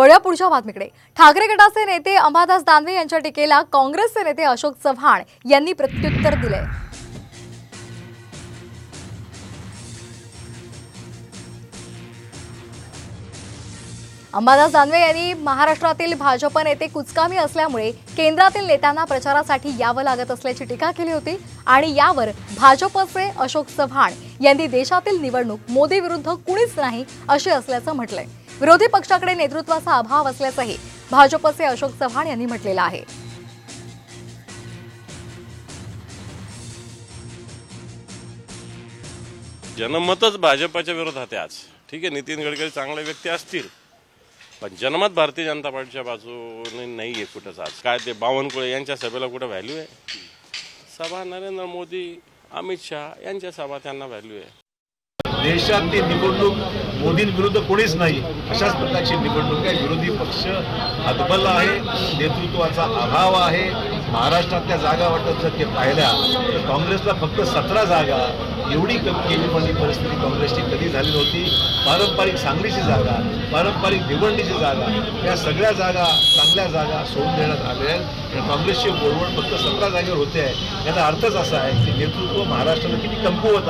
वळूया पुढच्या बातमीकडे। ठाकरे गटाचे नेते अंबादास दानवे यांच्या टीकेला काँग्रेसचे नेते अशोक चव्हाण यांनी प्रत्युत्तर दिले। अंबादास दानवे यांनी महाराष्ट्रातील भाजप नेते कुचकामी असल्यामुळे केंद्रातील नेत्यांना प्रचारासाठी यावं लागत असल्याची टीका केली होती आणि यावर भाजपचे अशोक चव्हाण यांनी देशातील निवडणूक मोदी विरुद्ध कुणीच नाही असे असल्याचं म्हटलंय। विरोधी पक्षाकडे नेतृत्वाचा अभाव असल्याचंही भाजपचे अशोक चव्हाण यांनी म्हटलेलं आहे। जनमतच भाजपच्या विरोधात आहे आज। ठीक आहे, नितीन गडकरी चांगले व्यक्ती असतील पण जनमत भारतीय जनता पार्टीच्या बाजूने नाहीये कुठंच। आज काय ते बावनकुळे यांच्या सभेला कुठं व्हॅल्यू आहे? सभा नरेंद्र मोदी अमित शहा यांच्या सभा त्यांना व्हॅल्यू आहे। देशातली निवडणूक मोदींविरुद्ध कोणीच नाही अशाच प्रकारची निवडणूक आहे। विरोधी पक्ष हतबल आहे, नेतृत्वाचा अभाव आहे। महाराष्ट्रातल्या जागा वाटत जर पाहिल्या तर काँग्रेसला फक्त 17 जागा एवढी कमी केली परिस्थिती काँग्रेसची कधी झाली नव्हती। पारंपरिक सांगलीची जागा, पारंपरिक भिवंडीची जागा, या सगळ्या जागा चांगल्या जागा सोडून देण्यात आल्या आहेत। काँग्रेसची बोलवण फक्त 17 जागेवर होते आहे। याचा अर्थच असा आहे की नेतृत्व महाराष्ट्राला किती कमकुवत आहे।